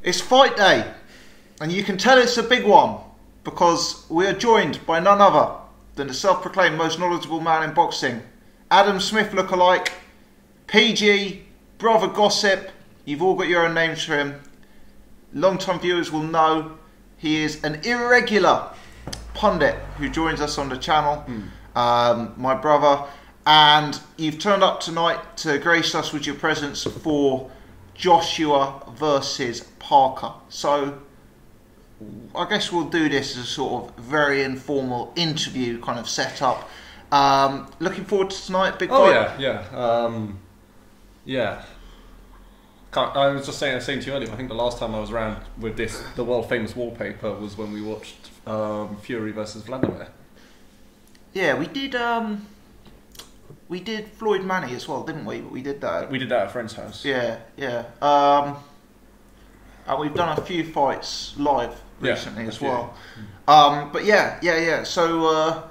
It's fight day, and you can tell it's a big one because we are joined by none other than the self-proclaimed most knowledgeable man in boxing, Adam Smith lookalike, PG, Brother Gossip. You've all got your own names for him. Long-time viewers will know he is an irregular pundit who joins us on the channel, my brother. And you've turned up tonight to grace us with your presence for Joshua versus Parker. So I guess we'll do this as a sort of very informal interview kind of setup. Looking forward to tonight, big fight. Yeah. I was just saying to you earlier, I think the last time I was around with this, the world famous wallpaper, was when we watched Fury versus Vladimir. Yeah, we did Floyd Manny as well, didn't we? We did that. We did that at a friend's house. Yeah. And we've done a few fights live recently as well. But yeah. So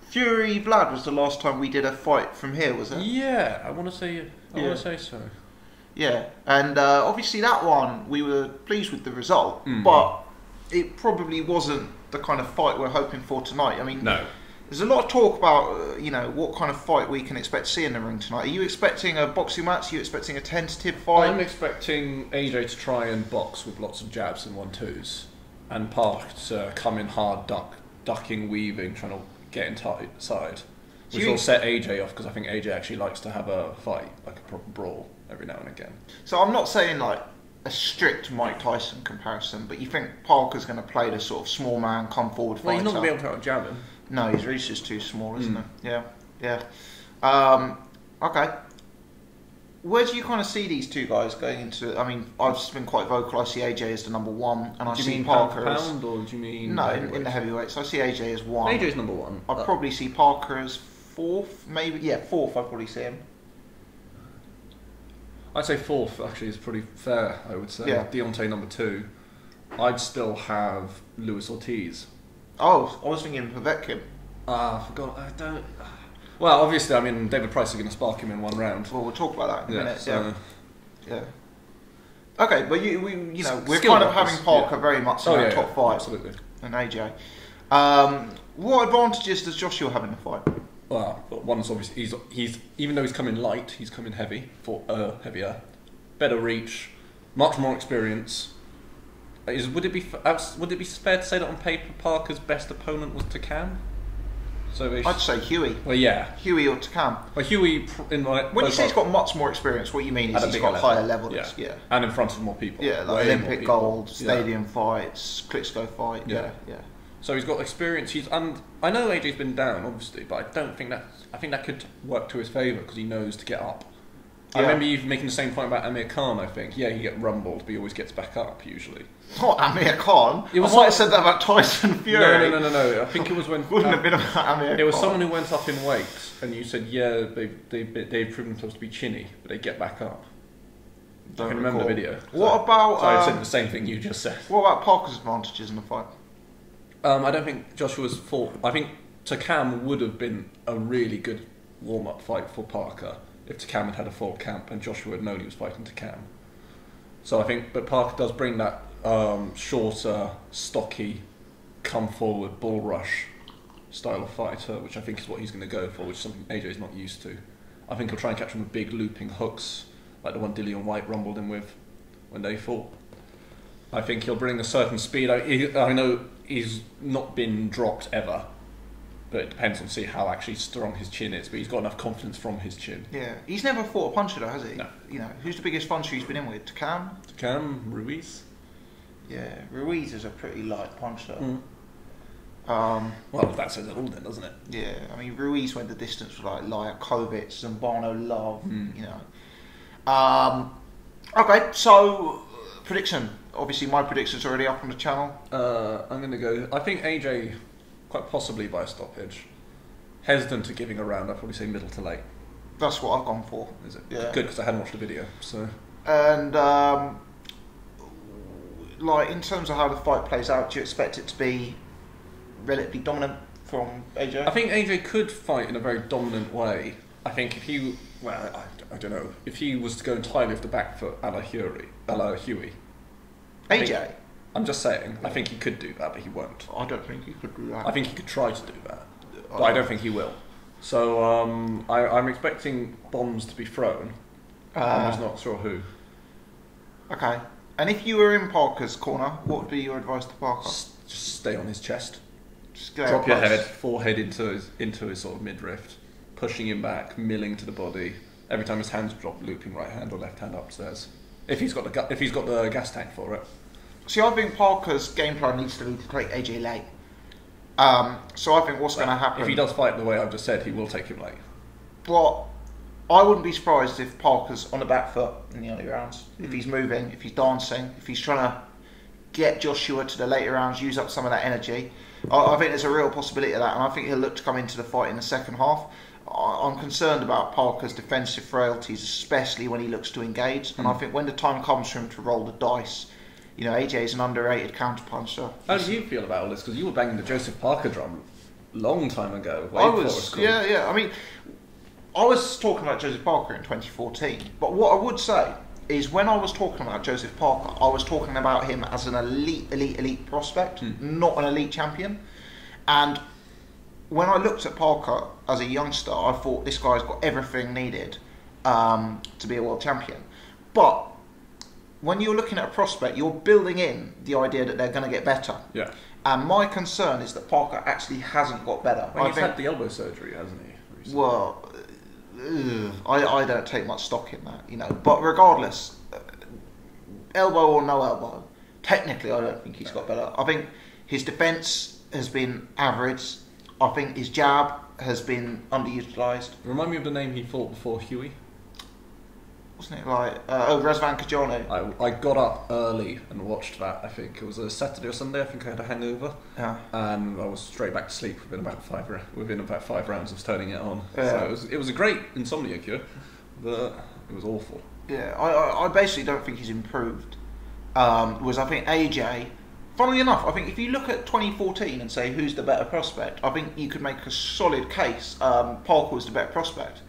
Fury Vlad was the last time we did a fight from here, was it? Yeah, I want to say so. Yeah, and obviously that one we were pleased with the result, but it probably wasn't the kind of fight we're hoping for tonight. I mean, no. There's a lot of talk about, what kind of fight we can expect to see in the ring tonight. Are you expecting a boxing match? Are you expecting a tentative fight? I'm expecting AJ to try and box with lots of jabs and 1-2s, and Park to come in hard, ducking, weaving, trying to get inside, which will set AJ off, because I think AJ actually likes to have a fight, like a proper brawl, every now and again. So I'm not saying like a strict Mike Tyson comparison, but you think Parker's going to play the sort of small man, come forward fighter? Well, he's not going to be able to out-jab him. No, his reach is too small, isn't it? Yeah. Okay. Where do you kind of see these two guys going into? I mean, I've just been quite vocal. I see AJ as the number one, and I see Parker as pound, or do you mean no in the heavyweights. I see AJ as one. AJ's number one. I'd probably see Parker as fourth, maybe. Yeah, fourth. I'd probably see him. I'd say fourth. Actually, is pretty fair. I would say. Yeah. Deontay number two. I'd still have Luis Ortiz. Oh, I was thinking Povetkin. I forgot. I don't. Well, obviously, I mean, David Price is going to spark him in one round. Well, we'll talk about that in a minute. So Yeah. Okay, but we're kind of having Parker very much in our top five. Absolutely. And AJ. What advantages does Joshua have in the fight? Well, one is obviously he's even though he's coming light, he's coming heavy for heavier, better reach, much more experience. Would it be fair to say that on paper Parker's best opponent was Takam? So I'd say Huey. Well, yeah, Huey or Takam. Well, Huey when you say he's got much more experience, what you mean is he's got higher level. Yeah, and in front of more people. Yeah, like Olympic gold, stadium fights, Klitschko fight. Yeah. So he's got experience. And I know AJ's been down, obviously, but I don't think that. I think that could work to his favour because he knows to get up. I remember you making the same point about Amir Khan, I think. Yeah, he gets rumbled, but he always gets back up, usually. Not Amir Khan. I might have said that about Tyson Fury. No. I think it was when... Wouldn't have been about Amir Khan. It was someone who went up in weight, and you said, yeah, they've proven themselves to be chinny, but they get back up. I can remember the video. What about... So I said the same thing you just said. What about Parker's advantages in the fight? I don't think Joshua's fought... I think Takam would have been a really good warm-up fight for Parker if Takam had had a full camp and Joshua had known he was fighting Takam. So I think, but Parker does bring that shorter, stocky, come forward, bull rush style of fighter, which I think is what he's going to go for, which is something AJ's not used to. I think he'll try and catch him with big looping hooks, like the one Dillian White rumbled him with when they fought. I think he'll bring a certain speed. I know he's not been dropped ever, but it depends on how actually strong his chin is. But he's got enough confidence from his chin. Yeah, he's never fought a puncher though, has he? No. Who's the biggest puncher he's been in with? Takam, Ruiz. Yeah, Ruiz is a pretty light puncher. Well, that says it all then, doesn't it? Yeah, I mean Ruiz went the distance with like Liakovic, Zambano Love. Okay, so prediction. Obviously, my prediction's already up on the channel. I'm going to go. I think AJ, quite possibly by a stoppage. Hesitant to giving a round. I'd probably say middle to late. That's what I've gone for. Is it? Yeah. Good, because I hadn't watched the video. So. And in terms of how the fight plays out, do you expect it to be relatively dominant from AJ? I think AJ could fight in a very dominant way. I think if I don't know, if he was to go entirely off the back foot a la Huey, AJ? I'm just saying, I think he could do that, but he won't. I don't think he could do that. I think he could try to do that, but I don't think he will. So I'm expecting bombs to be thrown. I'm just not sure who. Okay. And if you were in Parker's corner, what would be your advice to Parker? Just stay on his chest. Just go Drop your close. head, forehead into his sort of midriff, pushing him back, milling to the body. Every time his hands drop, looping right hand or left hand upstairs. If he's got the gas tank for it. See, I think Parker's game plan needs to be to take AJ late. So I think what's going to happen... If he does fight the way I've just said, he will take him late. Well, I wouldn't be surprised if Parker's on the back foot in the early rounds. If he's moving, if he's dancing, if he's trying to get Joshua to the later rounds, use up some of that energy. I think there's a real possibility of that, and I think he'll look to come into the fight in the second half. I'm concerned about Parker's defensive frailties, especially when he looks to engage. And I think when the time comes for him to roll the dice, you know, AJ is an underrated counterpuncher. How do you feel about all this? Because you were banging the Joseph Parker drum long time ago. Yeah. I mean, I was talking about Joseph Parker in 2014, but what I would say is when I was talking about Joseph Parker, I was talking about him as an elite prospect, not an elite champion. And when I looked at Parker as a youngster, I thought this guy's got everything needed to be a world champion. But when you're looking at a prospect, you're building in the idea that they're going to get better. Yeah. And my concern is that Parker actually hasn't got better. Well, he's had the elbow surgery, hasn't he? Recently? Well, I don't take much stock in that, you know. But regardless, elbow or no elbow, technically I don't think he's got better. I think his defence has been average. I think his jab has been underutilised. Remind me of the name he fought before Huey. Wasn't it like Razvan Kajanu? I got up early and watched that. I think it was a Saturday or Sunday. I think I had a hangover, and I was straight back to sleep within about 5 rounds of turning it on. So it was a great insomnia cure, but it was awful. Yeah, I basically don't think he's improved. I think AJ. Funnily enough, I think if you look at 2014 and say who's the better prospect, I think you could make a solid case. Parker was the better prospect.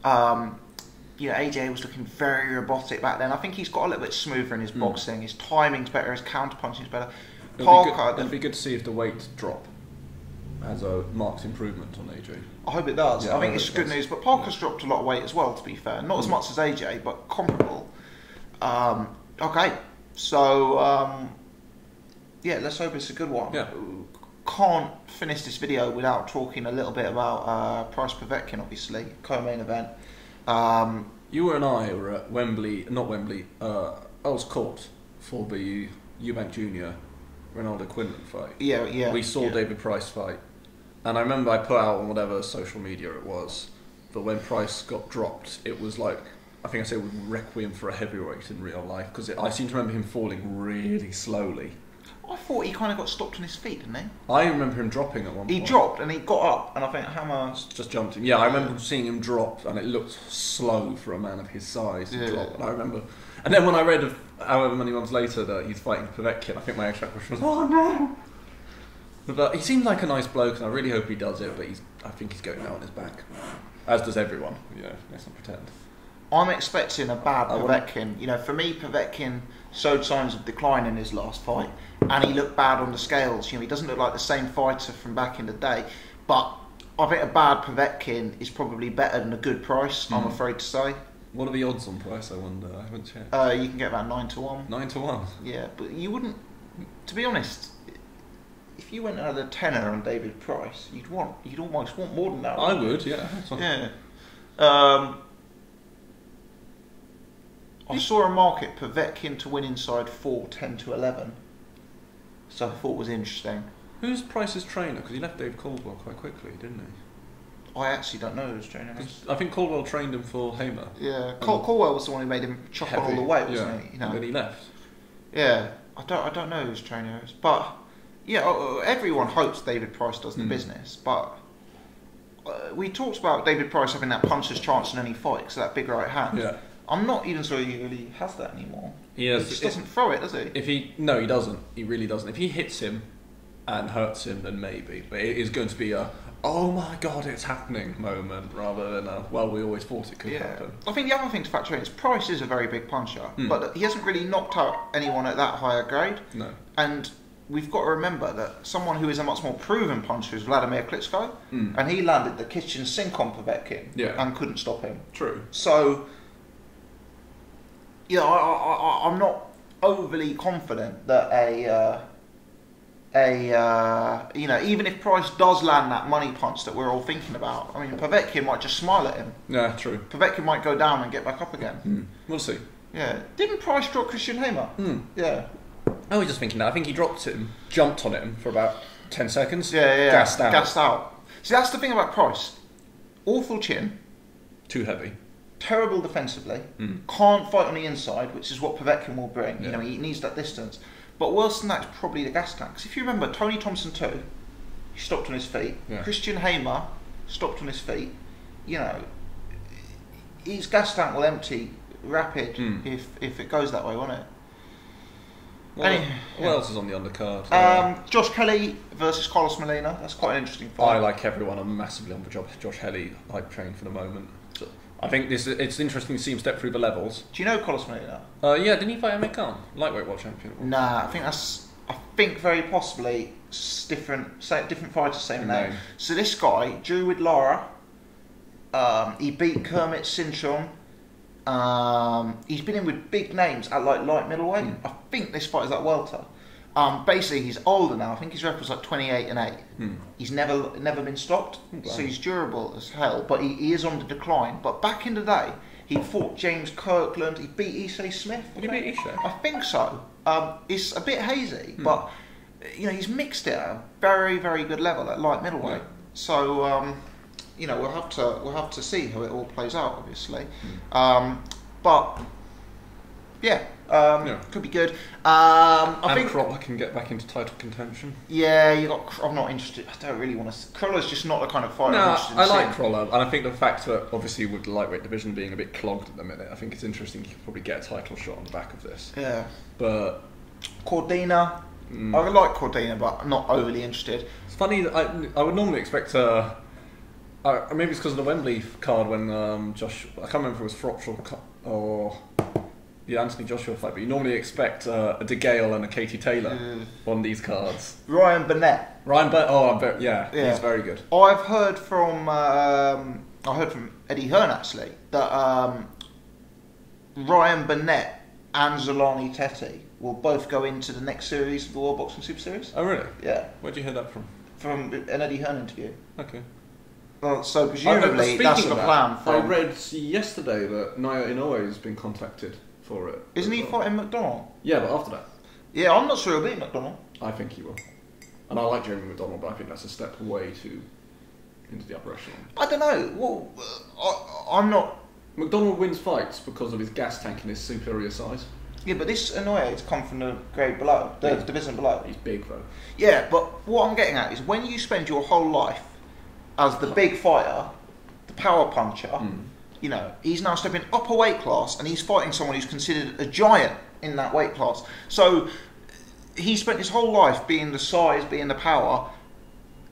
AJ was looking very robotic back then. I think he's got a little bit smoother in his boxing. His timing's better. His counter-punching's better. It'd be good to see if the weight drop has a marked improvement on AJ. I hope it does. Yeah, I think it's good news. But Parker's dropped a lot of weight as well, to be fair. Not as much as AJ, but comparable. Okay, so... let's hope it's a good one. Yeah. Can't finish this video without talking a little bit about Price Povetkin, obviously, co-main event. You and I were at Earl's Court for the Eubank Jr. Ronaldo Quinlan fight. Yeah. We saw David Price fight, and I remember I put out on whatever social media it was that when Price got dropped, it was like, I think I said, requiem for a heavyweight in real life, because I seem to remember him falling really slowly. I thought he kind of got stopped on his feet, didn't he? I remember him dropping at one point. He dropped and he got up, and I think Hammer just jumped him. Yeah, I remember seeing him drop, and it looked slow for a man of his size to drop. And I remember, and then when I read however many months later that he's fighting Povetkin, I think my extra question was, oh no! But he seems like a nice bloke, and I really hope he does it. But I think he's going out on his back, as does everyone. Let's not pretend. I'm expecting a bad Povetkin. For me, Povetkin showed signs of decline in his last fight, and he looked bad on the scales. He doesn't look like the same fighter from back in the day. But I think a bad Povetkin is probably better than a good Price, I'm afraid to say. What are the odds on Price, I wonder? I haven't checked. You can get about 9-1. 9-1? Yeah, but you wouldn't... To be honest, if you went out a tenner on David Price, you'd almost want more than that. I would, yeah. Yeah. I saw a market Povetkin to win inside 4, 10-11. So I thought it was interesting. Who's Price's trainer? Because he left Dave Caldwell quite quickly, didn't he? I actually don't know who's trainer is. I think Caldwell trained him for Hamer. Yeah, Caldwell was the one who made him chop on all the weight, wasn't he? And then he left. Yeah, I don't know who's trainer is, but everyone hopes David Price does the business. But we talked about David Price having that puncher's chance in any fight, so that big right hand. Yeah. I'm not even sure he really has that anymore. He just doesn't throw it, does he? No, he doesn't. He really doesn't. If he hits him, and hurts him, then maybe. But it is going to be a, oh my god, it's happening moment, rather than a, well, we always thought it could happen. I think the other thing to factor in is Price is a very big puncher, but he hasn't really knocked out anyone at that higher grade. No. And we've got to remember that someone who is a much more proven puncher is Vladimir Klitschko, and he landed the kitchen sink on Povetkin and couldn't stop him. True. So, I'm not overly confident that even if Price does land that money punch that we're all thinking about, I mean, Povetkin might just smile at him. Yeah, true. Povetkin might go down and get back up again. We'll see. Yeah. Didn't Price drop Christian Hamer? Yeah. I was just thinking that. I think he dropped him, jumped on him for about 10 seconds. Yeah. Gassed out. Gassed out. See, that's the thing about Price. Awful chin. Too heavy. Terrible defensively. Can't fight on the inside, which is what Povetkin will bring. You know, he needs that distance. But worse than that is probably the gas tank. 'Cause if you remember, Tony Thompson too, he stopped on his feet. Yeah. Christian Hamer stopped on his feet. You know, his gas tank will empty rapid if it goes that way, won't it? Well, what else is on the undercard? Josh Kelly versus Carlos Molina. That's quite an interesting fight. I, like everyone, I'm massively on the Josh Kelly hype train for the moment. So I think it's interesting to see him step through the levels. Do you know Carlos Molina? Yeah, didn't he fight Amir Khan, lightweight world champion? Nah, I think very possibly different fighters, same name. So this guy drew with Lara. He beat Kermit Sinchon. He's been in with big names at light middleweight. I think this fight is at welter. Basically, he's older now. I think his record's like 28-8. He's never been stopped, so he's durable as hell. But he is on the decline. But back in the day, he fought James Kirkland. He beat Ishe Smith. Did he beat Ishe? I think so. It's a bit hazy, but he's mixed it at a very, very good level at light middleweight. So we'll have to see how it all plays out, obviously. But could be good. I think Crawler can get back into title contention. Yeah, I'm not interested. I don't really want to. Crawler's just not the kind of fighter I'm interested in I like seeing. Crawler, and I think the fact that obviously with the lightweight division being a bit clogged at the minute, I think it's interesting he could probably get a title shot on the back of this. Yeah, but Cordina, I like Cordina, but I'm not overly interested. It's funny that I would normally expect maybe it's because of the Wembley card when Josh, I can't remember if it was Frochel or the Anthony Joshua fight, but you normally expect a De Gale and a Katie Taylor on these cards. Ryan Burnett. He's very good. I've heard from Eddie Hearn actually that Ryan Burnett and Zolani Teti will both go into the next series of the World Boxing Super Series. Oh really? Yeah. Where'd you hear that from? From an Eddie Hearn interview. Okay. Well, so presumably that's the plan. I read yesterday that Naoya Inoue has been contacted for it. Isn't he fighting McDonald? Yeah, but after that. Yeah, I'm not sure he'll beat McDonald. I think he will. And I like Jeremy McDonald, but I think that's a step way too into the upper echelon. I don't know. Well, I'm not. McDonald wins fights because of his gas tank and his superior size. Yeah, but this Inoue has come from the grade below, the division below. He's big though. Yeah, but what I'm getting at is when you spend your whole life as the big fighter, the power puncher, he's now stepping up a weight class and he's fighting someone who's considered a giant in that weight class. So he spent his whole life being the size, being the power.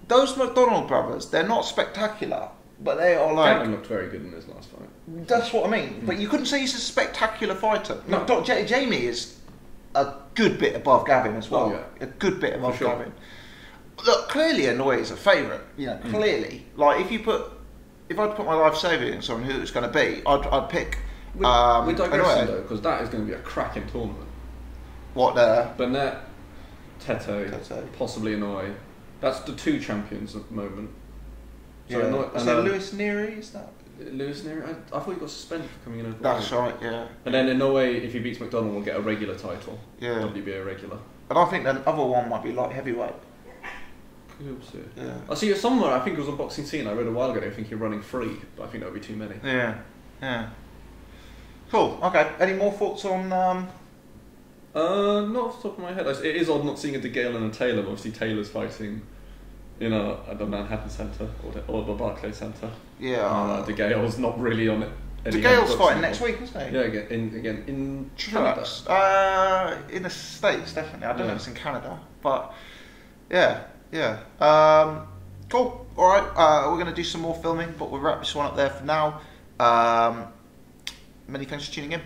Those McDonald brothers, they're not spectacular, but they are like... Gavin looked very good in his last fight. That's what I mean. But you couldn't say he's a spectacular fighter. No. Jamie is a good bit above Gavin as well. Oh, yeah. A good bit above For sure. Gavin. Look, clearly Inoue is a favourite. Clearly. Like, if I put my life savings on who it's going to be, I'd pick. We're digressing though, because that is going to be a cracking tournament. What Burnett, Tete, possibly Inoue. That's the two champions at the moment. So yeah. Is that Lewis Neary? Is that Lewis Neary? I thought he got suspended for coming in over. That's right. Yeah. And then Inoue, if he beats McDonald, will get a regular title. Yeah. WBA regular. And I think the other one might be light heavyweight. Yeah. I see it somewhere. I think it was on Boxing Scene. I read a while ago. They think you're running free, but I think that would be too many. Yeah. Cool. Okay. Any more thoughts on? Not off the top of my head. It is odd not seeing a De Gale and a Taylor. But obviously, Taylor's fighting, at the Manhattan Centre or the Barclays Centre. Yeah. De Gale's not really on it. De Gale's fighting next week, isn't he? Yeah, again in Canada. In the States, definitely. I don't know if it's in Canada, but. Yeah, yeah. Cool. All right. We're going to do some more filming, but we'll wrap this one up there for now. Many thanks for tuning in.